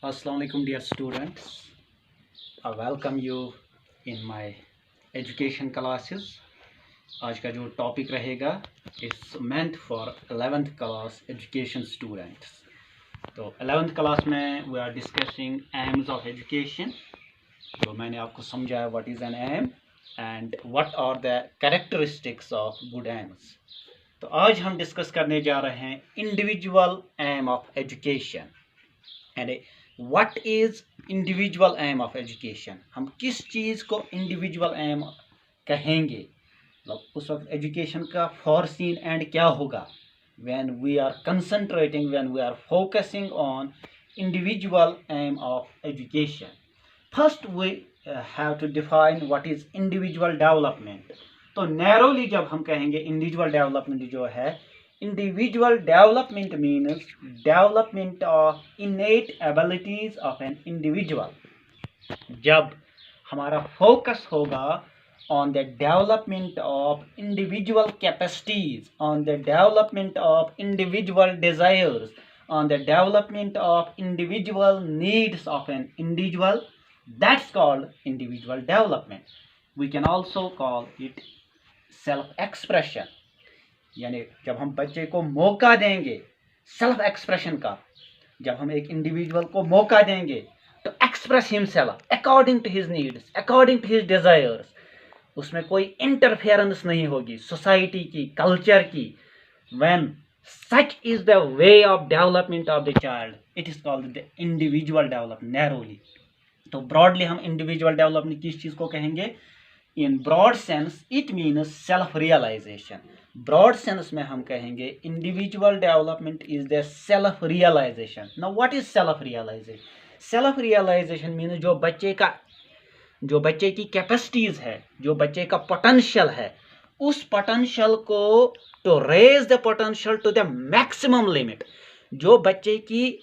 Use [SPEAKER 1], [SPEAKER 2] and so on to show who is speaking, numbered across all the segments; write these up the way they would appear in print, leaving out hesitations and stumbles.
[SPEAKER 1] Assalamu alaikum dear students. I welcome you in my education classes. आज का जो topic रहेगा इस meant for 11th class education students. तो 11th क्लास में we are discussing aims of education. तो मैंने आपको समझाया what is an aim and what are the characteristics of good aims. तो आज हम डिस्कस करने जा रहे हैं इंडिविजुअल एम ऑफ एजुकेशन. यानी what is individual aim of education. हम किस चीज़ को इंडिविजुअल एम कहेंगे. मतलब उस वक्त एजुकेशन का फोरसीन एंड क्या होगा when we are concentrating, when we are focusing on individual aim of education. First we have to define what is individual development. तो नैरोली जब हम कहेंगे इंडिविजुअल डेवलपमेंट जो है, individual development means development of innate abilities of an individual. जब हमारा focus होगा on the development of individual capacities, on the development of individual desires, on the development of individual needs of an individual, that's called individual development. We can also call it self expression. यानी जब हम बच्चे को मौका देंगे self expression का, जब हम एक इंडिविजुअल को मौका देंगे तो express himself according to his needs, according to his desires, उसमें कोई इंटरफेरेंस नहीं होगी सोसाइटी की, कल्चर की. When such is the way of development of the child, it is called the individual development narrowly. तो ब्रॉडली हम individual development किस चीज़ को कहेंगे. In broad sense it means self realisation. Broad sense में हम कहेंगे individual development is the self realisation. Now what is self realisation. Self realisation means जो बच्चे की कैपेसिटीज है, जो बच्चे का पोटेंशियल है, उस पोटेंशियल को to raise the potential to the maximum limit. जो बच्चे की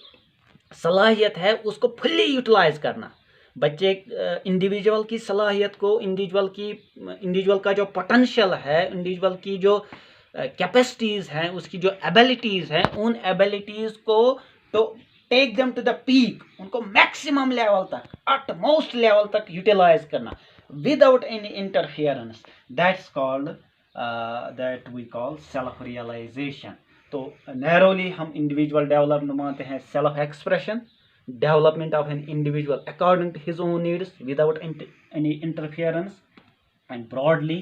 [SPEAKER 1] सलाहियत है उसको फुल्ली यूटिलाइज करना. बच्चे इंडिविजुअल की सलाहियत को, इंडिविजुअल का जो पोटेंशियल है, इंडिविजुअल की जो कैपेसिटीज़ हैं, उसकी जो एबिलिटीज़ हैं, उन एबिलिटीज़ को तो take them to the peak, उनको मैक्सिमम लेवल तक, अटमोस्ट लेवल तक यूटिलाइज करना without any interference. That's called that we call self realisation. तो नैरोली हम इंडिविजुअल डेवलपमेंट मानते हैं self expression, development of an individual according to his own needs without any interference. And broadly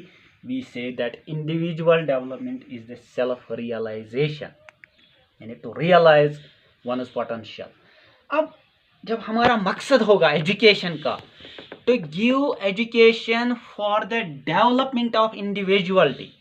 [SPEAKER 1] we say that individual development is the self realization, यानी to realize one's potential. अब जब हमारा मकसद होगा education का to give education for the development of individuality,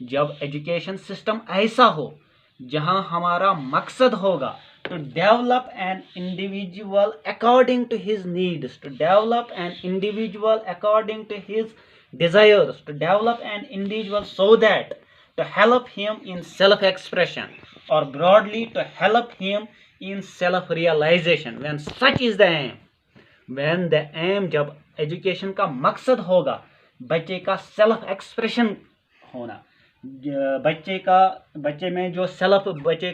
[SPEAKER 1] जब education system ऐसा हो जहां हमारा मकसद होगा to develop an individual according to his needs, to develop an individual according to his desires, to develop an individual so that to help him in self-expression, or broadly to help him in self-realization. When such is the aim, when the aim, जब education का मकसद होगा बच्चे का self expression होना, बच्चे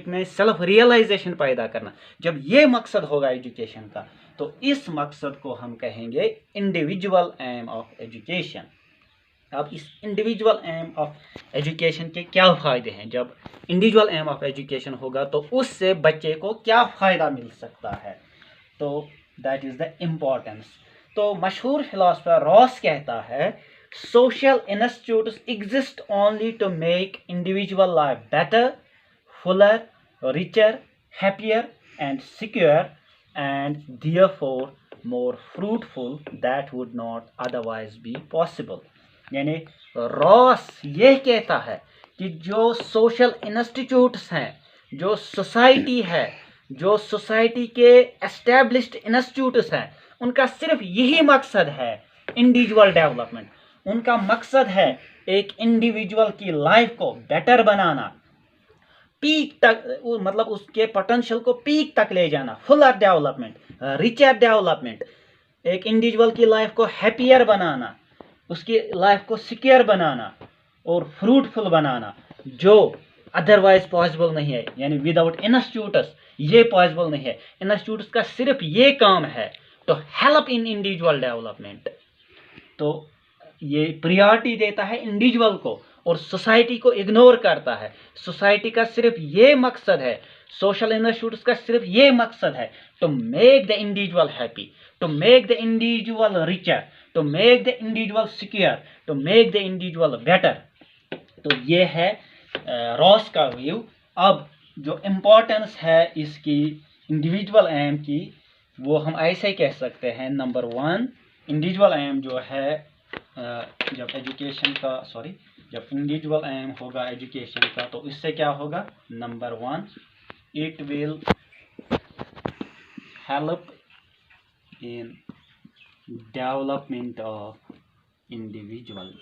[SPEAKER 1] में self realisation पैदा करना, जब ये मकसद होगा एजुकेशन का, तो इस मकसद को हम कहेंगे इंडिविजुअल एम ऑफ एजुकेशन. अब इस इंडिविजुअल एम ऑफ एजुकेशन के क्या फ़ायदे हैं. जब इंडिविजुअल एम ऑफ एजुकेशन होगा तो उससे बच्चे को क्या फ़ायदा मिल सकता है. तो दैट इज़ द इम्पोर्टेंस. तो मशहूर फिलोसफर रॉस कहता है, social institutes exist only to make individual life better, fuller, richer, happier and secure, and therefore more fruitful that would not otherwise be possible. यानी रॉस ये कहता है कि जो सोशल इंस्टीट्यूट्स हैं, जो सोसाइटी है, जो सोसाइटी के एस्टेब्लिश्ड इंस्टीट्यूट्स हैं, उनका सिर्फ यही मकसद है इंडिविजुअल डेवलपमेंट. उनका मकसद है एक इंडिविजुअल की लाइफ को बेटर बनाना, पीक तक, मतलब उसके पोटेंशियल को पीक तक ले जाना, फुलर डेवलपमेंट, रिचर डेवलपमेंट, एक इंडिविजुअल की लाइफ को हैप्पियर बनाना, उसकी लाइफ को सिक्योर बनाना और फ्रूटफुल बनाना. जो अदरवाइज पॉसिबल नहीं है, यानी विदाउट इंस्टीट्यूट्स ये पॉसिबल नहीं है। इंस्टीट्यूट्स का सिर्फ ये काम है तो हेल्प इन इंडिविजुअल डेवलपमेंट, तो ये प्रियोरिटी देता है इंडिविजुअल को और सोसाइटी को इग्नोर करता है। सोसाइटी का सिर्फ ये मकसद है, सोशल इंस्टीट्यूट्स का सिर्फ ये मकसद है to make the individual happy, to make the individual richer, to make the individual secure, to make the individual better. तो ये है रॉस का व्यू। अब जो इम्पोर्टेंस है इसकी इंडिविजुअल एम की, वो हम ऐसे कह सकते हैं, नंबर 1 इंडिविजुअल एम जो है जब इंडिविजुअल एम होगा एजुकेशन का, तो इससे क्या होगा, number 1 it will help in development of individual.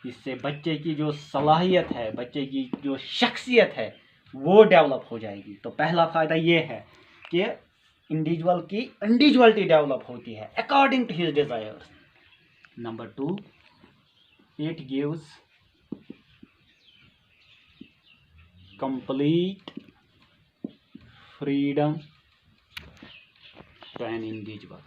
[SPEAKER 1] इससे बच्चे की जो सलाहियत है, बच्चे की जो शख्सियत है, वो डेवलप हो जाएगी। तो पहला फ़ायदा ये है कि इंडिविजुअल की इंडिविजुअलिटी डेवलप होती है according to his desires. Number 2 it gives complete freedom to an individual.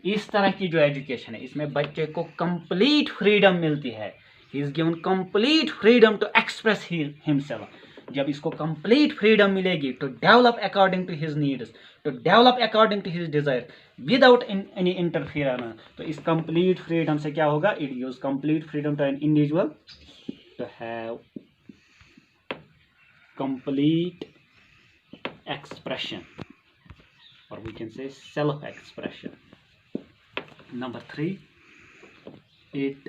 [SPEAKER 1] इस तरह की जो एजुकेशन है इसमें बच्चे को कंप्लीट फ्रीडम मिलती है। He is given complete freedom to express himself. जब इसको कंप्लीट फ्रीडम मिलेगी to develop according to his needs, to develop according to his desire without any interference, तो इस कंप्लीट फ्रीडम से क्या होगा, it gives complete freedom to an individual to have complete expression, or we can say self expression. Number 3 it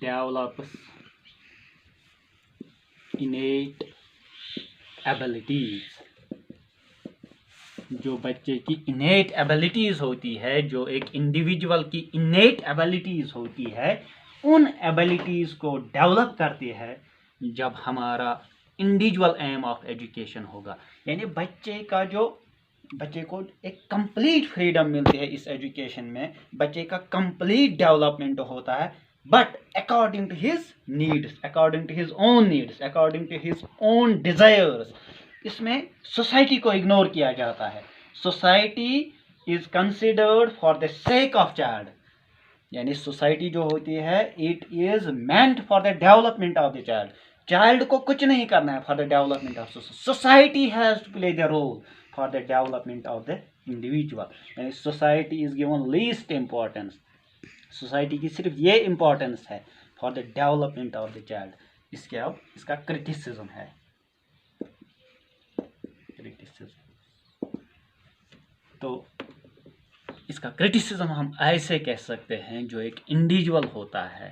[SPEAKER 1] develops innate abilities। जो बच्चे की innate abilities होती है, जो एक इंडिविजुअल की innate abilities होती है, उन abilities को डेवलप करती है जब हमारा इंडिविजुअल एम ऑफ एजुकेशन होगा। यानी बच्चे को एक कंप्लीट फ्रीडम मिलती है इस एजुकेशन में, बच्चे का कंप्लीट डेवलपमेंट होता है, but according to his needs, according to his own needs, according to his own desires. इसमें सोसाइटी को इग्नोर किया जाता है। Society is considered for the sake of child, यानी सोसाइटी जो होती है it is meant for the development of the child. Child को कुछ नहीं करना है for the development of society has to play the role for the development of the individual. यानी society is given least importance, society की सिर्फ ये importance है for the development of the child. इसके अब इसका क्रिटिसिज्म है, तो इसका क्रिटिसिज्म हम ऐसे कह सकते हैं, जो एक इंडिविजुअल होता है,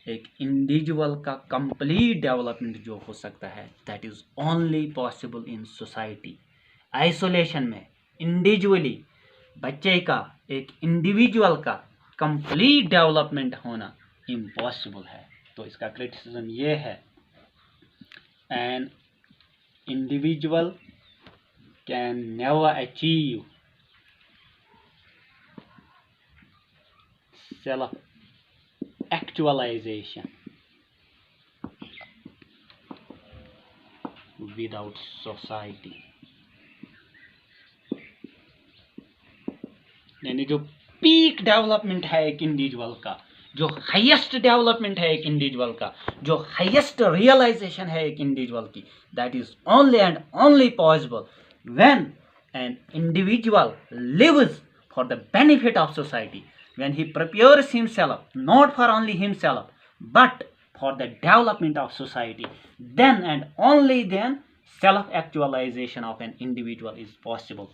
[SPEAKER 1] एक इंडिविजुअल का कंप्लीट डेवलपमेंट जो हो सकता है that is only possible in society. Isolation में इंडिविजुअली बच्चे का, एक इंडिविजुअल का कंप्लीट डेवलपमेंट होना इम्पॉसिबल है। तो इसका क्रिटिसिज्म ये है, an individual can never achieve self actualization without society। यानी जो पीक डेवलपमेंट है एक इंडिविजुअल का, जो हाईएस्ट डेवलपमेंट है एक इंडिविजुअल का, जो हाईएस्ट रियलाइजेशन है एक इंडिविजुअल की, that is only and only possible when an individual lives for the benefit of society, when he prepares himself not for only himself but for the development of society, then and only then self actualization of an individual is possible।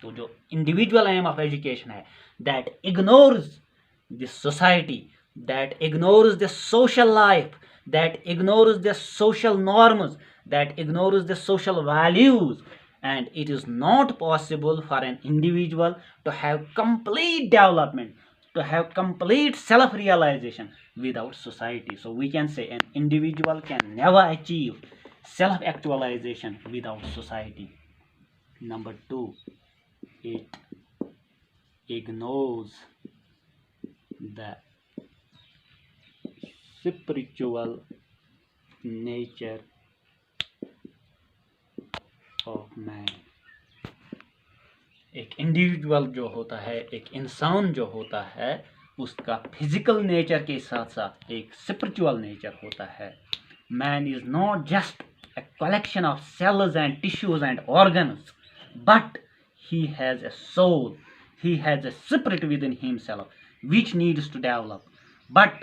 [SPEAKER 1] तो जो individual aim of education है that ignores the society, that ignores the social life, that ignores the social norms, that ignores the social values, and it is not possible for an individual to have complete development, to have complete self-realization without society. So we can say an individual can never achieve self-actualization without society. Number 2, it ignores the spiritual nature of man। एक individual जो होता है, एक इंसान जो होता है, उसका फिजिकल नेचर के साथ साथ एक स्पिरिचुअल नेचर होता है। Man is not just a collection of cells and tissues and organs, but he has a soul, he has a spirit within himself which needs to develop। but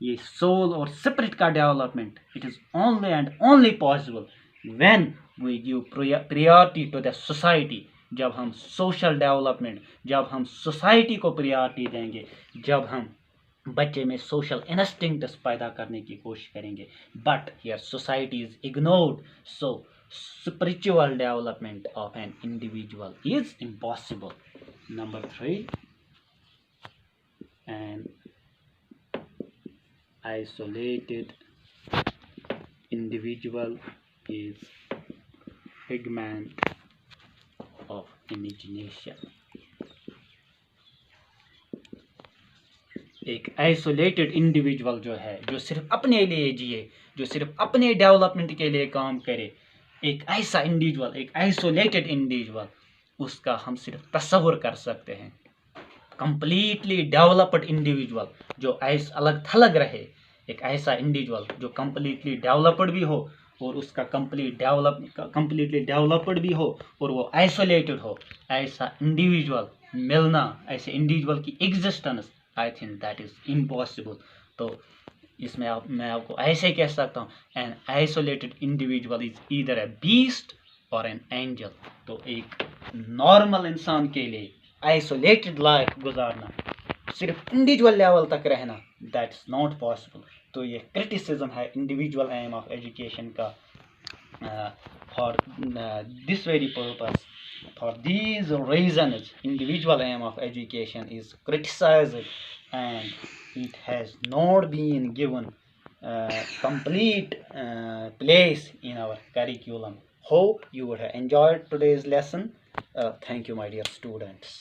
[SPEAKER 1] ये soul और spirit का development, it is only and only possible when we give priority to the society। जब हम social development, जब हम society को priority देंगे, जब हम बच्चे में सोशल इंस्टिंक्ट्स पैदा करने की कोशिश करेंगे। But here society is ignored, so spiritual development of an individual is impossible. Number 3, an isolated individual is figment of imagination. एक आइसोलेटेड इंडिविजुअल जो है, जो सिर्फ अपने लिए जिए, जो सिर्फ अपने डेवलपमेंट के लिए काम करे, एक ऐसा इंडिविजुअल, एक आइसोलेटेड इंडिविजुअल, उसका हम सिर्फ तस्वुर कर सकते हैं। कंप्लीटली डेवलप्ड इंडिविजुअल जो अलग थलग रहे, एक ऐसा इंडिविजुअल जो कंप्लीटली डेवलप्ड भी हो और उसका कंप्लीटली डेवलप्ड भी हो और वो आइसोलेटेड हो, ऐसा इंडिविजुअल मिलना, ऐसे इंडिविजुअल की existence, I think that is impossible. तो इसमें मैं आपको ऐसे कह सकता हूँ, an isolated individual is either A beast और एन एंजल। तो एक नॉर्मल इंसान के लिए आइसोलेटेड लाइफ गुजारना, सिर्फ इंडिविजुअल लेवल तक रहना, दैट इज नॉट पॉसिबल। तो ये क्रिटिसिज्म है इंडिविजुअल एम ऑफ एजुकेशन का। For this very purpose, for these reasons, individual aim of education is criticized and it has not been given complete place in our curriculum. Hope you would have enjoyed today's lesson. Thank you, my dear students.